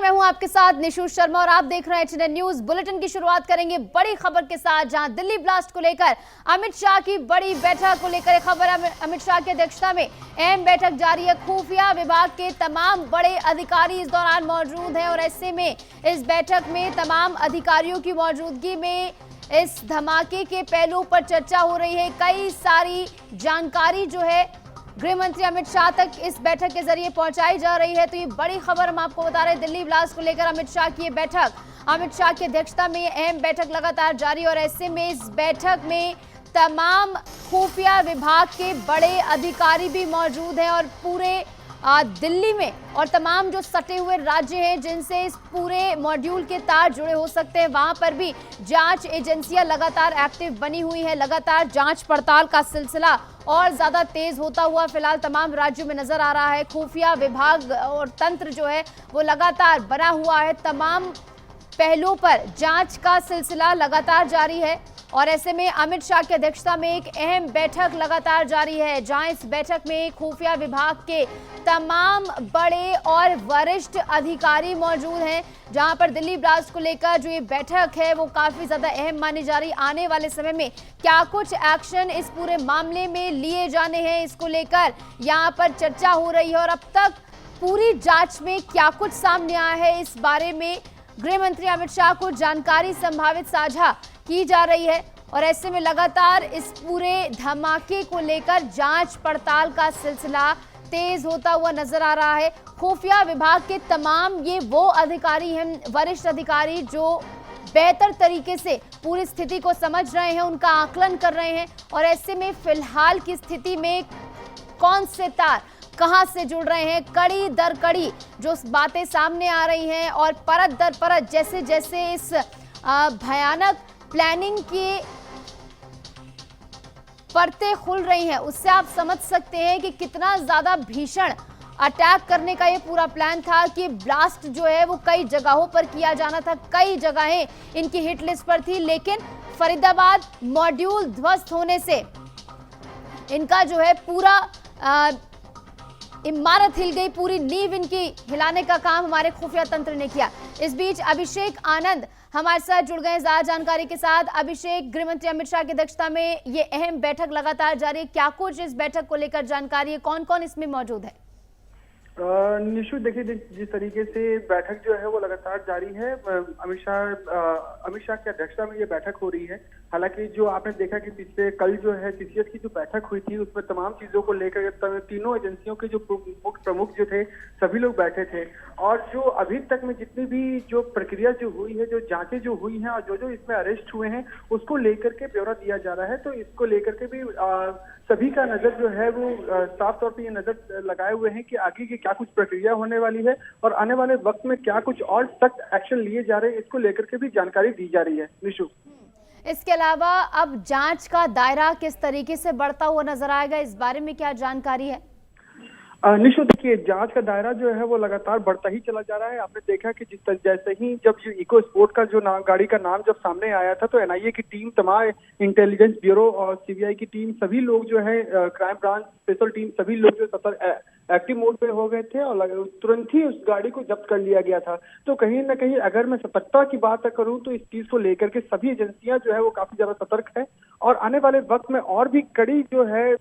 मैं हूं आपके साथ निशु शर्मा और आप देख रहे हैं एचएनएन न्यूज। बुलेटिन की शुरुआत करेंगे बड़ी खबर के साथ, जहां दिल्ली ब्लास्ट को लेकर अमित शाह की बड़ी बैठक को लेकर खबर है। अमित शाह की अध्यक्षता में अहम बैठक जारी है। खुफिया विभाग के तमाम बड़े अधिकारी इस दौरान मौजूद हैं और ऐसे में इस बैठक में तमाम अधिकारियों की मौजूदगी में इस धमाके के पहलू पर चर्चा हो रही है। कई सारी जानकारी जो है गृह मंत्री अमित शाह तक इस बैठक के जरिए पहुंचाई जा रही है। तो ये बड़ी खबर हम आपको बता रहे हैं, दिल्ली ब्लास्ट को लेकर अमित शाह की ये बैठक, अमित शाह की अध्यक्षता में अहम बैठक लगातार जारी और ऐसे में इस बैठक में तमाम खुफिया विभाग के बड़े अधिकारी भी मौजूद हैं और पूरे दिल्ली में और तमाम जो सटे हुए राज्य हैं जिनसे इस पूरे मॉड्यूल के तार जुड़े हो सकते हैं, वहां पर भी जांच एजेंसियां लगातार एक्टिव बनी हुई है। लगातार जांच पड़ताल का सिलसिला और ज्यादा तेज होता हुआ फिलहाल तमाम राज्यों में नजर आ रहा है। खुफिया विभाग और तंत्र जो है वो लगातार बना हुआ है। तमाम पहलुओं पर जांच का सिलसिला लगातार जारी है और ऐसे में अमित शाह की अध्यक्षता में एक अहम बैठक लगातार जारी है, जहां इस बैठक में खुफिया विभाग के तमाम बड़े और वरिष्ठ अधिकारी मौजूद हैं। जहां पर दिल्ली ब्लास्ट को लेकर जो ये बैठक है वो काफी ज्यादा अहम मानी जा रही। आने वाले समय में क्या कुछ एक्शन इस पूरे मामले में लिए जाने हैं, इसको लेकर यहाँ पर चर्चा हो रही है और अब तक पूरी जांच में क्या कुछ सामने आया है, इस बारे में गृह मंत्री अमित शाह को जानकारी संभावित साझा की जा रही है और ऐसे में लगातार इस पूरे धमाके को लेकर जांच पड़ताल का सिलसिला तेज होता हुआ नजर आ रहा है। खुफिया विभाग के तमाम ये वो अधिकारी हैं, वरिष्ठ अधिकारी, जो बेहतर तरीके से पूरी स्थिति को समझ रहे हैं, उनका आकलन कर रहे हैं और ऐसे में फिलहाल की स्थिति में कौन से तार कहां से जुड़ रहे हैं, कड़ी दर कड़ी जो बातें सामने आ रही हैं और परत दर परत जैसे जैसे इस भयानक प्लानिंग की परतें खुल रही हैं, उससे आप समझ सकते हैं कि कितना ज्यादा भीषण अटैक करने का ये पूरा प्लान था कि ब्लास्ट जो है वो कई जगहों पर किया जाना था। कई जगहें इनकी हिट लिस्ट पर थी, लेकिन फरीदाबाद मॉड्यूल ध्वस्त होने से इनका जो है पूरा इमारत हिल गई, पूरी नींव इनकी हिलाने का काम हमारे खुफिया तंत्र ने किया। इस बीच अभिषेक आनंद हमारे साथ जुड़ गए ज्यादा जानकारी के साथ। अभिषेक, गृह मंत्री अमित शाह की अध्यक्षता में ये अहम बैठक लगातार जारी है, क्या कुछ इस बैठक को लेकर जानकारी है, कौन कौन इसमें मौजूद है? निशु, देखिए जिस तरीके से बैठक जो है वो लगातार जारी है, अमित शाह की अध्यक्षता में ये बैठक हो रही है। हालांकि जो आपने देखा कि पिछले कल जो है सीसीएस की जो बैठक हुई थी उसमें तमाम चीजों को लेकर तीनों एजेंसियों के जो प्रमुख जो थे सभी लोग बैठे थे और जो अभी तक में जितनी भी जो प्रक्रिया जो हुई है, जो जांचें जो हुई हैं और जो इसमें अरेस्ट हुए हैं उसको लेकर के ब्यौरा दिया जा रहा है। तो इसको लेकर के भी सभी का नजर जो है वो साफ तौर पे ये नजर लगाए हुए हैं कि आगे की क्या कुछ प्रक्रिया होने वाली है और आने वाले वक्त में क्या कुछ और सख्त एक्शन लिए जा रहे हैं, इसको लेकर के भी जानकारी दी जा रही है। निशु, इसके अलावा अब जांच का दायरा किस तरीके से बढ़ता हुआ नजर आएगा, इस बारे में क्या जानकारी है? निशु, देखिए जांच का दायरा जो है वो लगातार बढ़ता ही चला जा रहा है। आपने देखा कि जैसे ही जब ये इको स्पोर्ट का जो गाड़ी का नाम जब सामने आया था तो एनआईए की टीम, तमाम इंटेलिजेंस ब्यूरो और सीबीआई की टीम, सभी लोग जो है क्राइम ब्रांच स्पेशल टीम, सभी लोग जो एक्टिव मोड पे हो गए थे और तुरंत ही उस गाड़ी को जब्त कर लिया गया था। तो कहीं ना कहीं अगर मैं सतर्कता की बात करूं तो इस चीज को लेकर के सभी एजेंसियां जो है वो काफी ज्यादा सतर्क है और आने वाले वक्त में और भी कड़ी जो है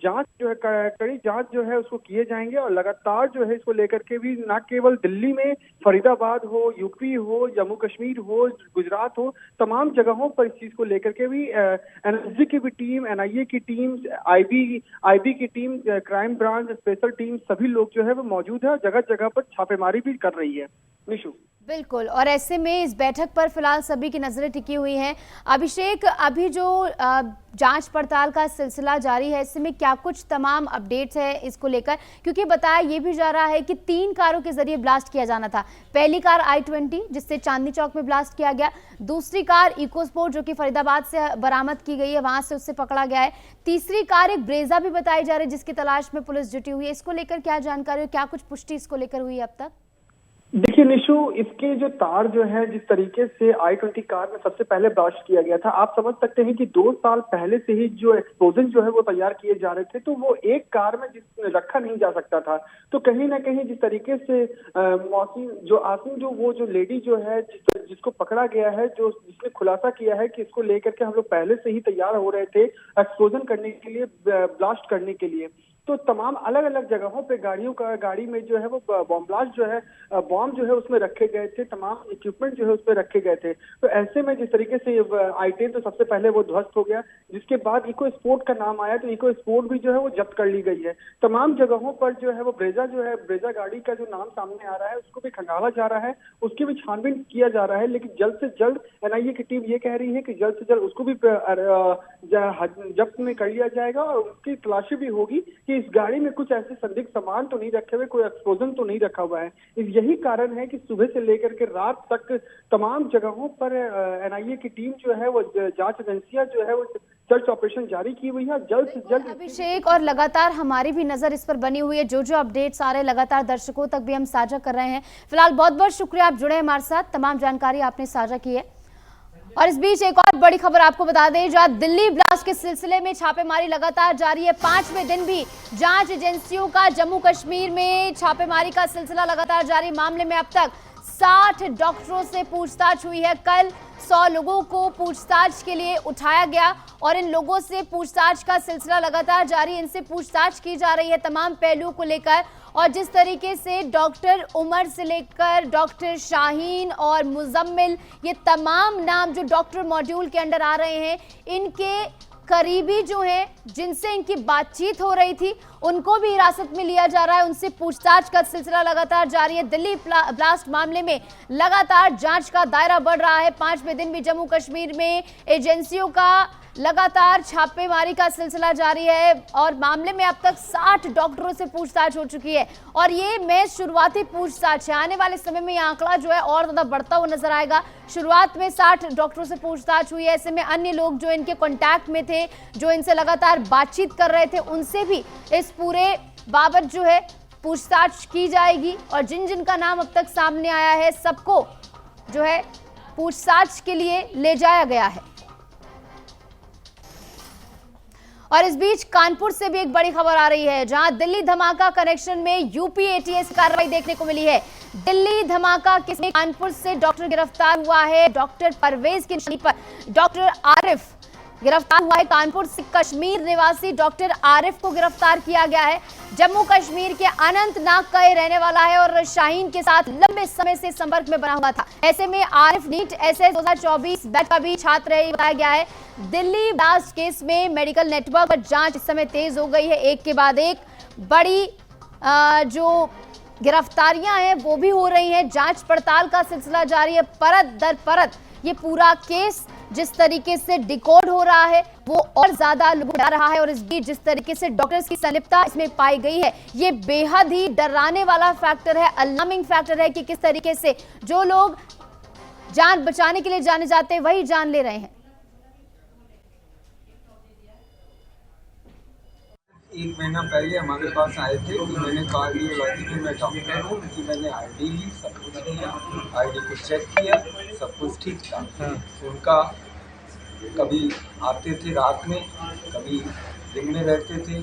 कड़ी जांच जो है उसको किए जाएंगे और लगातार जो है इसको लेकर के भी न केवल दिल्ली में, फरीदाबाद हो, यूपी हो, जम्मू कश्मीर हो, गुजरात हो, तमाम जगहों पर इस चीज को लेकर के भी एनएसजी की भी टीम, एनआईए की टीम, आईबी की team, crime branch special team, सभी लोग जो है वो मौजूद है और जगह जगह पर छापेमारी भी कर रही है। निशु, बिल्कुल, और ऐसे में इस बैठक पर फिलहाल सभी की नजरें टिकी हुई हैं। अभिषेक, अभी जो जांच पड़ताल का सिलसिला जारी है, इसमें क्या कुछ तमाम अपडेट्स है इसको लेकर, क्योंकि बताया ये भी जा रहा है कि 3 कारों के जरिए ब्लास्ट किया जाना था। पहली कार i20 जिससे चांदनी चौक में ब्लास्ट किया गया, दूसरी कार इको स्पोर्ट जो कि फरीदाबाद से बरामद की गई है, वहां से उससे पकड़ा गया है, तीसरी कार एक ब्रेजा भी बताई जा रही है जिसकी तलाश में पुलिस जुटी हुई है। इसको लेकर क्या जानकारी, क्या कुछ पुष्टि इसको लेकर हुई है अब तक? देखिए निशु, इसके जो तार जो है जिस तरीके से i20 कार में सबसे पहले ब्लास्ट किया गया था, आप समझ सकते हैं कि 2 साल पहले से ही जो एक्सप्लोजन जो है वो तैयार किए जा रहे थे, तो वो एक कार में रखा नहीं जा सकता था। तो कहीं ना कहीं जिस तरीके से मौसी जो आसिम जो वो जो लेडी जो है जिसको पकड़ा गया है, जो जिसने खुलासा किया है कि इसको लेकर के हम लोग पहले से ही तैयार हो रहे थे एक्सप्लोजन करने के लिए, ब्लास्ट करने के लिए। तो तमाम अलग अलग जगहों पे गाड़ी में जो है वो बॉम्ब ब्लास्ट जो है, बॉम्ब जो है उसमें रखे गए थे, तमाम इक्विपमेंट जो है उसमें रखे गए थे। तो ऐसे में जिस तरीके से i10 तो सबसे पहले वो ध्वस्त हो गया, जिसके बाद इको स्पोर्ट का नाम आया, तो इको स्पोर्ट भी जो है वो जब्त कर ली गई है। तमाम जगहों पर जो है वो ब्रेजा गाड़ी का जो नाम सामने आ रहा है उसको भी खंगाला जा रहा है, उसकी भी छानबीन किया जा रहा है। लेकिन जल्द से जल्द एनआईए की टीम ये कह रही है कि जल्द से जल्द उसको भी जब्त में कर लिया जाएगा और उसकी तलाशी भी होगी कि इस गाड़ी में कुछ ऐसे संदिग्ध सामान तो नहीं रखे हुए, कोई एक्सप्लोजन तो नहीं रखा हुआ है। यही कारण है कि सुबह से लेकर के रात तक तमाम जगहों पर एनआईए की टीम जो है वो जांच एजेंसियां जो है वो सर्च ऑपरेशन जारी की हुई है। जल्द से जल्द अभिषेक, और लगातार हमारी भी नजर इस पर बनी हुई है, जो जो अपडेट्स आ रहे हैं लगातार दर्शकों तक भी हम साझा कर रहे हैं। फिलहाल बहुत बहुत शुक्रिया, आप जुड़े हमारे साथ, तमाम जानकारी आपने साझा की है। और इस बीच एक और बड़ी खबर आपको बता दें, जहां दिल्ली ब्लास्ट के सिलसिले में छापेमारी लगातार जारी है। 5वें दिन भी जांच एजेंसियों का जम्मू कश्मीर में छापेमारी का सिलसिला लगातार जारी। मामले में अब तक 60 डॉक्टरों से पूछताछ हुई है। कल 100 लोगों को पूछताछ के लिए उठाया गया और इन लोगों से पूछताछ का सिलसिला लगातार जारी। इनसे पूछताछ की जा रही है तमाम पहलुओं को लेकर, और जिस तरीके से डॉक्टर उमर से लेकर डॉक्टर शाहीन और मुजम्मिल, ये तमाम नाम जो डॉक्टर मॉड्यूल के अंडर आ रहे हैं, इनके करीबी जो हैं जिनसे इनकी बातचीत हो रही थी उनको भी हिरासत में लिया जा रहा है। उनसे पूछताछ का सिलसिला लगातार जारी है। दिल्ली ब्लास्ट मामले में लगातार जांच का दायरा बढ़ रहा है। 5वें दिन भी जम्मू कश्मीर में एजेंसियों का लगातार छापेमारी का सिलसिला जारी है और मामले में अब तक 60 डॉक्टरों से पूछताछ हो चुकी है। और ये महज शुरुआती पूछताछ है, आने वाले समय में ये आंकड़ा जो है और ज्यादा बढ़ता हुआ नजर आएगा। शुरुआत में 60 डॉक्टरों से पूछताछ हुई है, ऐसे में अन्य लोग जो इनके कॉन्टैक्ट में थे, जो इनसे लगातार बातचीत कर रहे थे, उनसे भी इस पूरे बाबत जो है पूछताछ की जाएगी। और जिन जिन का नाम अब तक सामने आया है सबको जो है पूछताछ के लिए ले जाया गया है। और इस बीच कानपुर से भी एक बड़ी खबर आ रही है, जहां दिल्ली धमाका कनेक्शन में यूपी एटीएस कार्रवाई देखने को मिली है। दिल्ली धमाका केस में कानपुर से डॉक्टर गिरफ्तार हुआ है। डॉक्टर परवेज की निशानी पर डॉक्टर आरिफ गिरफ्तार हुआ है। कानपुर से कश्मीर निवासी डॉक्टर आरिफ को गिरफ्तार किया गया है। जम्मू कश्मीर के अनंतनाग का ये रहने वाला है और शाहीन के साथ लंबे समय से संपर्क में बना हुआ था। ऐसे में आरिफ नीट एसएस 2024 बैच का भी छात्र है, बताया गया है। दिल्ली ब्लास्ट केस में मेडिकल नेटवर्क पर जांच इस समय तेज हो गई है। एक के बाद एक बड़ी जो गिरफ्तारियां हैं वो भी हो रही हैं। जांच पड़ताल का सिलसिला जारी है। परत दर परत ये पूरा केस जिस तरीके से डिकोड हो रहा है वो और ज्यादा लोगों को डरा रहा है। और इस बीच जिस तरीके से डॉक्टर्स की संलिप्तता इसमें पाई गई है, ये बेहद ही डराने वाला फैक्टर है, अलार्मिंग फैक्टर है कि किस तरीके से जो लोग जान बचाने के लिए जाने जाते हैं वही जान ले रहे हैं। एक महीना पहले हमारे पास आए थे कि मैंने कार्डियोलॉजी के मैं डॉक्टर हूँ, कि मैंने आईडी ली, सब कुछ किया, आईडी को चेक किया, सब कुछ ठीक था। उनका कभी आते थे रात में, कभी दिन में रहते थे।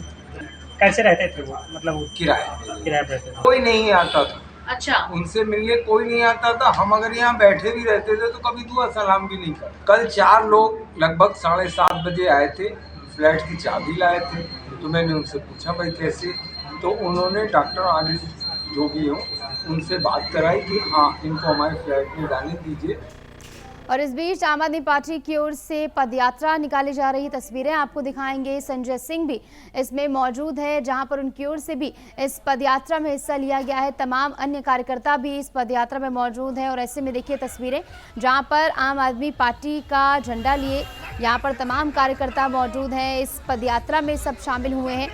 कैसे रहते थे वो, मतलब किराए पे रहते थे? कोई नहीं आता था। अच्छा, उनसे मिलने कोई नहीं आता था। हम अगर यहाँ बैठे भी रहते थे तो कभी दुआ सलाम भी नहीं कर। कल 4 लोग लगभग 7:30 बजे आए थे, फ्लैट की चाबी लाए थे। तो मैंने उनसे पूछा भाई कैसे, तो उन्होंने डॉक्टर आरिफ जो भी हो उनसे बात कराई कि हाँ इनको हमारे फ्लैट में जाने दीजिए। और इस बीच आम आदमी पार्टी की ओर से पदयात्रा निकाली जा रही तस्वीरें आपको दिखाएंगे। संजय सिंह भी इसमें मौजूद है, जहां पर उनकी ओर से भी इस पदयात्रा में हिस्सा लिया गया है। तमाम अन्य कार्यकर्ता भी इस पदयात्रा में मौजूद हैं और ऐसे में देखिए तस्वीरें जहां पर आम आदमी पार्टी का झंडा लिए यहाँ पर तमाम कार्यकर्ता मौजूद हैं। इस पदयात्रा में सब शामिल हुए हैं।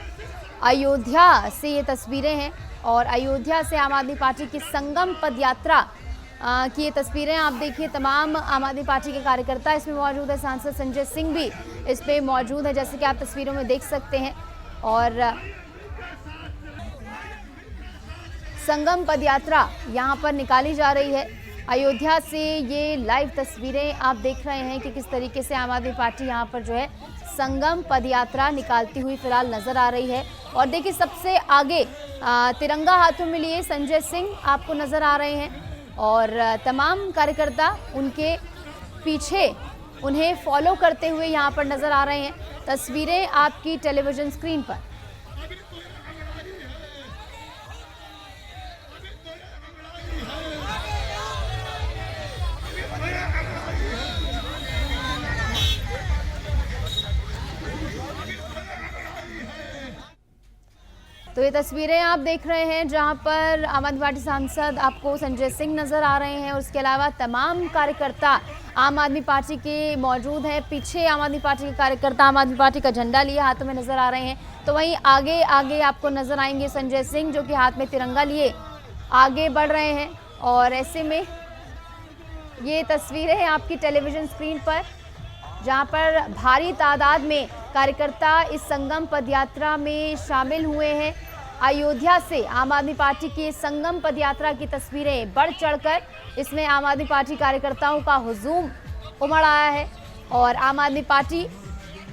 अयोध्या से ये तस्वीरें हैं और अयोध्या से आम आदमी पार्टी की संगम पदयात्रा की ये तस्वीरें आप देखिए। तमाम आम आदमी पार्टी के कार्यकर्ता इसमें मौजूद है। सांसद संजय सिंह भी इसमें मौजूद है, जैसे कि आप तस्वीरों में देख सकते हैं। और संगम पदयात्रा यहाँ पर निकाली जा रही है। अयोध्या से ये लाइव तस्वीरें आप देख रहे हैं कि किस तरीके से आम आदमी पार्टी यहाँ पर जो है संगम पदयात्रा निकालती हुई फिलहाल नजर आ रही है। और देखिए सबसे आगे तिरंगा हाथों में लिए संजय सिंह आपको नजर आ रहे हैं और तमाम कार्यकर्ता उनके पीछे उन्हें फॉलो करते हुए यहाँ पर नजर आ रहे हैं। तस्वीरें आपकी टेलीविजन स्क्रीन पर। तो ये तस्वीरें आप देख रहे हैं जहां पर आम आदमी पार्टी सांसद आपको संजय सिंह नजर आ रहे हैं और उसके अलावा तमाम कार्यकर्ता आम आदमी पार्टी के मौजूद हैं। पीछे आम आदमी पार्टी के कार्यकर्ता आम आदमी पार्टी का झंडा लिए हाथों में नजर आ रहे हैं। तो वहीं आगे आगे आपको नजर आएंगे संजय सिंह जो कि हाथ में तिरंगा लिए आगे बढ़ रहे हैं। और ऐसे में ये तस्वीरें आपकी टेलीविजन स्क्रीन पर जहां पर भारी तादाद में कार्यकर्ता इस संगम पदयात्रा में शामिल हुए हैं। अयोध्या से आम आदमी पार्टी की संगम पदयात्रा की तस्वीरें बढ़ चढ़कर इसमें आम आदमी पार्टी कार्यकर्ताओं का हुजूम उमड़ आया है और आम आदमी पार्टी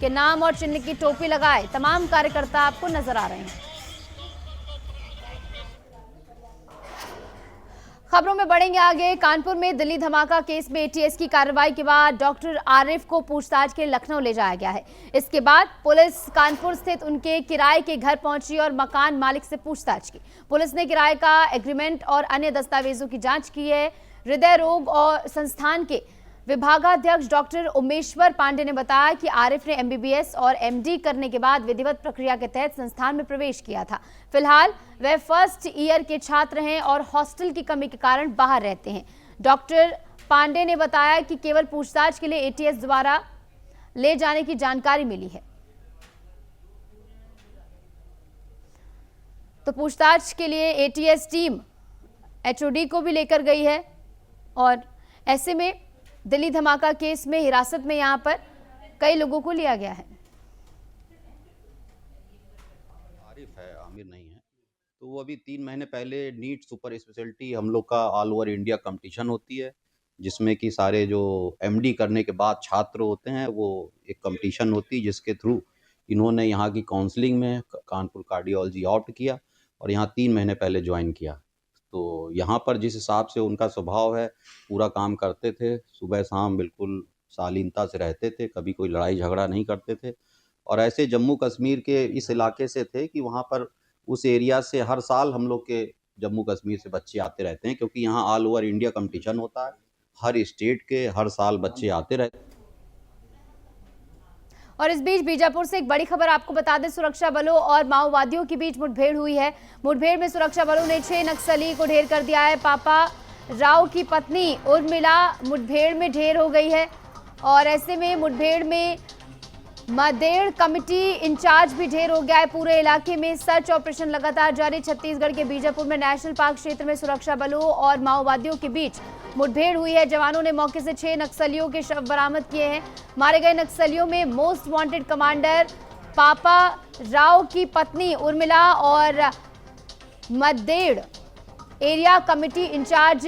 के नाम और चिन्ह की टोपी लगाए तमाम कार्यकर्ता आपको नजर आ रहे हैं। खबरों में बढ़ेंगे आगे। कानपुर में दिल्ली धमाका केस में एटीएस की कार्रवाई के बाद डॉक्टर आरिफ को पूछताछ के लिए लखनऊ ले जाया गया है। इसके बाद पुलिस कानपुर स्थित उनके किराए के घर पहुंची और मकान मालिक से पूछताछ की। पुलिस ने किराए का एग्रीमेंट और अन्य दस्तावेजों की जांच की है। हृदय रोग और संस्थान के विभागाध्यक्ष डॉक्टर उमेश्वर पांडे ने बताया कि आरिफ ने एमबीबीएस और एमडी करने के बाद विधिवत प्रक्रिया के तहत संस्थान में प्रवेश किया था। फिलहाल वे फर्स्ट ईयर के छात्र हैं और हॉस्टल की कमी के कारण बाहर रहते हैं। डॉक्टर पांडे ने बताया कि केवल पूछताछ के लिए एटीएस द्वारा ले जाने की जानकारी मिली है। तो पूछताछ के लिए एटीएस टीम एचओडी को भी लेकर गई है और ऐसे में दिल्ली धमाका केस में हिरासत में यहां पर कई लोगों को लिया गया है। आरिफ है, आमिर नहीं है। तो वो अभी 3 महीने पहले नीट सुपर स्पेशलिटी हम लोग का ऑल ओवर इंडिया कंपटीशन होती है जिसमें कि सारे जो एमडी करने के बाद छात्र होते हैं वो एक कंपटीशन होती है जिसके थ्रू इन्होंने यहाँ की काउंसलिंग में कानपुर कार्डियोलॉजी ऑप्ट किया और यहाँ 3 महीने पहले ज्वाइन किया। तो यहाँ पर जिस हिसाब से उनका स्वभाव है पूरा काम करते थे, सुबह शाम बिल्कुल शालीनता से रहते थे, कभी कोई लड़ाई झगड़ा नहीं करते थे और ऐसे जम्मू कश्मीर के इस इलाके से थे कि वहाँ पर उस एरिया से हर साल हम लोग के जम्मू कश्मीर से बच्चे आते रहते हैं क्योंकि यहाँ ऑल ओवर इंडिया कंपटीशन होता है। हर स्टेट के हर साल बच्चे आते रहते हैं। और इस बीच बीजापुर से एक बड़ी खबर आपको बता दें, सुरक्षा बलों और माओवादियों के बीच मुठभेड़ हुई है। मुठभेड़ में सुरक्षा बलों ने 6 नक्सली को ढेर कर दिया है। पापा राव की पत्नी उर्मिला मुठभेड़ में ढेर हो गई है और ऐसे में मुठभेड़ में मदेड़ कमेटी इंचार्ज भी ढेर हो गया है। पूरे इलाके में सर्च ऑपरेशन लगातार जारी। छत्तीसगढ़ के बीजापुर में नेशनल पार्क क्षेत्र में सुरक्षा बलों और माओवादियों के बीच मुठभेड़ हुई है। जवानों ने मौके से 6 नक्सलियों के शव बरामद किए हैं। मारे गए नक्सलियों में मोस्ट वांटेड कमांडर पापा राव की पत्नी उर्मिला और मदेड़ एरिया कमेटी इंचार्ज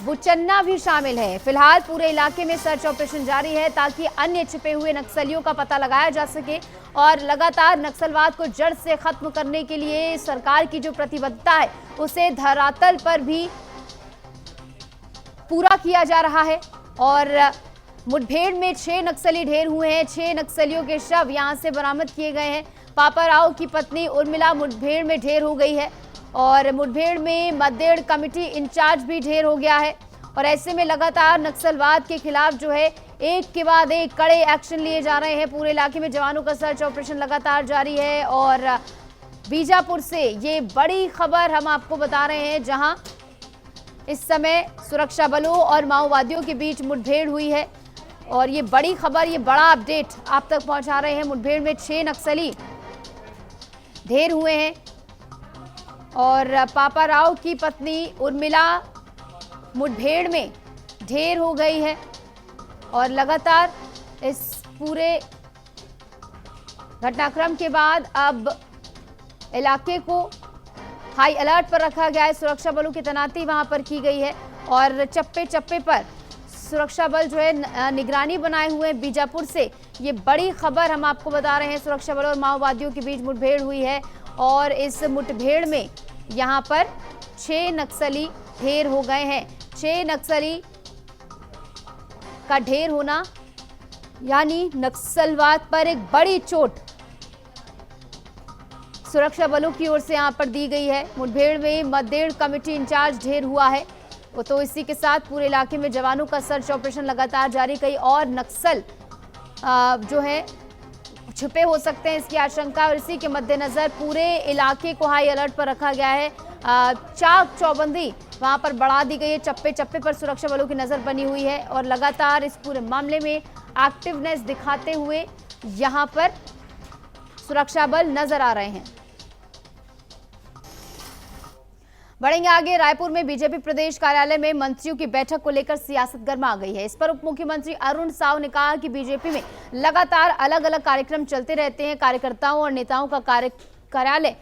बुचन्ना भी शामिल है। फिलहाल पूरे इलाके में सर्च ऑपरेशन जारी है ताकि अन्य छिपे हुए नक्सलियों का पता लगाया जा सके और लगातार नक्सलवाद को जड़ से खत्म करने के लिए सरकार की जो प्रतिबद्धता है उसे धरातल पर भी पूरा किया जा रहा है। और मुठभेड़ में 6 नक्सली ढेर हुए हैं। 6 नक्सलियों के शव यहां से बरामद किए गए हैं। पापा राव की पत्नी उर्मिला मुठभेड़ में ढेर हो गई है और मुठभेड़ में मदेड़ कमेटी इंचार्ज भी ढेर हो गया है। और ऐसे में लगातार नक्सलवाद के खिलाफ जो है एक के बाद एक कड़े एक्शन लिए जा रहे हैं। पूरे इलाके में जवानों का सर्च ऑपरेशन लगातार जारी है। और बीजापुर से ये बड़ी खबर हम आपको बता रहे हैं जहां इस समय सुरक्षा बलों और माओवादियों के बीच मुठभेड़ हुई है और ये बड़ी खबर, ये बड़ा अपडेट आप तक पहुंचा रहे हैं। मुठभेड़ में 6 नक्सली ढेर हुए हैं और पापा राव की पत्नी उर्मिला मुठभेड़ में ढेर हो गई है और लगातार इस पूरे घटनाक्रम के बाद अब इलाके को हाई अलर्ट पर रखा गया है। सुरक्षा बलों की तैनाती वहां पर की गई है और चप्पे चप्पे पर सुरक्षा बल जो है निगरानी बनाए हुए हैं। बीजापुर से ये बड़ी खबर हम आपको बता रहे हैं। सुरक्षा बलों और माओवादियों के बीच मुठभेड़ हुई है और इस मुठभेड़ में यहां पर 6 नक्सली ढेर हो गए हैं। 6 नक्सली का ढेर होना यानी नक्सलवाद पर एक बड़ी चोट सुरक्षा बलों की ओर से यहां पर दी गई है। मुठभेड़ में मदेड़ कमेटी इंचार्ज ढेर हुआ है। वो तो इसी के साथ पूरे इलाके में जवानों का सर्च ऑपरेशन लगातार जारी। कई और नक्सल जो है छुपे हो सकते हैं, इसकी आशंका, और इसी के मद्देनजर पूरे इलाके को हाई अलर्ट पर रखा गया है। चाक चौबंदी वहां पर बढ़ा दी गई है। चप्पे चप्पे पर सुरक्षा बलों की नजर बनी हुई है और लगातार इस पूरे मामले में एक्टिवनेस दिखाते हुए यहां पर सुरक्षा बल नजर आ रहे हैं। बढ़ेंगे आगे। रायपुर में बीजेपी प्रदेश कार्यालय में मंत्रियों की बैठक को लेकर सियासत गर्मा गई है। इस पर उप मुख्यमंत्री अरुण साव ने कहा कि बीजेपी में लगातार अलग अलग कार्यक्रम चलते रहते हैं। कार्यकर्ताओं और नेताओं का कार्यालय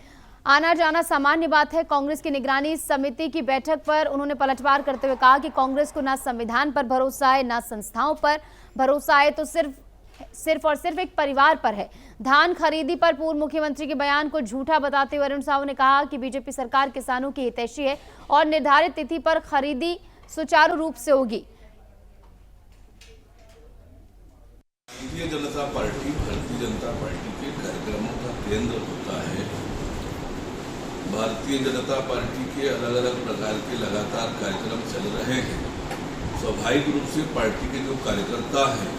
आना जाना सामान्य बात है। कांग्रेस की निगरानी समिति की बैठक पर उन्होंने पलटवार करते हुए कहा कि कांग्रेस को ना संविधान पर भरोसा है, ना संस्थाओं पर भरोसा है, तो सिर्फ और सिर्फ एक परिवार पर है। धान खरीदी पर पूर्व मुख्यमंत्री के बयान को झूठा बताते हुए अरुण साव ने कहा कि बीजेपी सरकार किसानों की हितैषी है और निर्धारित तिथि पर खरीदी सुचारू रूप से होगी। भारतीय जनता पार्टी के कार्यक्रमों का केंद्र होता है। भारतीय जनता पार्टी के अलग अलग प्रकार के लगातार कार्यक्रम चल रहे हैं। स्वाभाविक रूप से पार्टी के जो कार्यकर्ता हैं,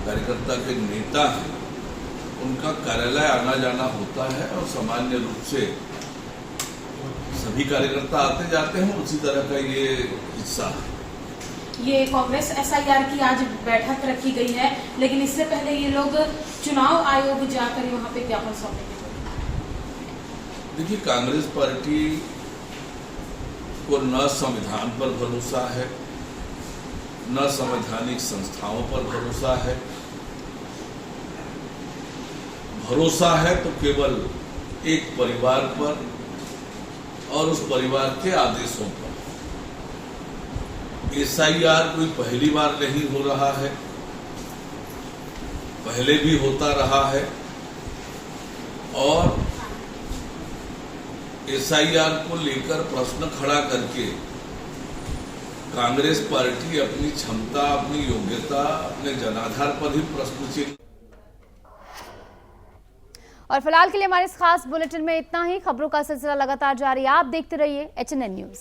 कार्यकर्ता के नेता हैं, उनका कार्यालय आना जाना होता है और सामान्य रूप से सभी कार्यकर्ता आते जाते हैं। उसी तरह का ये हिस्सा है। ये कांग्रेस एसआईआर की आज बैठक रखी गई है, लेकिन इससे पहले ये लोग चुनाव आयोग जाकर वहां पे ज्ञापन सौंपेंगे। देखिए, कांग्रेस पार्टी को न संविधान पर भरोसा है, न संवैधानिक संस्थाओं पर भरोसा है। भरोसा है तो केवल एक परिवार पर और उस परिवार के आदेशों पर। एसआईआर कोई पहली बार नहीं हो रहा है, पहले भी होता रहा है और एसआईआर को लेकर प्रश्न खड़ा करके कांग्रेस पार्टी अपनी क्षमता, अपनी योग्यता, अपने जनाधार पर ही प्रश्न चिन्ह। और फिलहाल के लिए हमारे इस खास बुलेटिन में इतना ही। खबरों का सिलसिला लगातार जारी। आप देखते रहिए HNN न्यूज।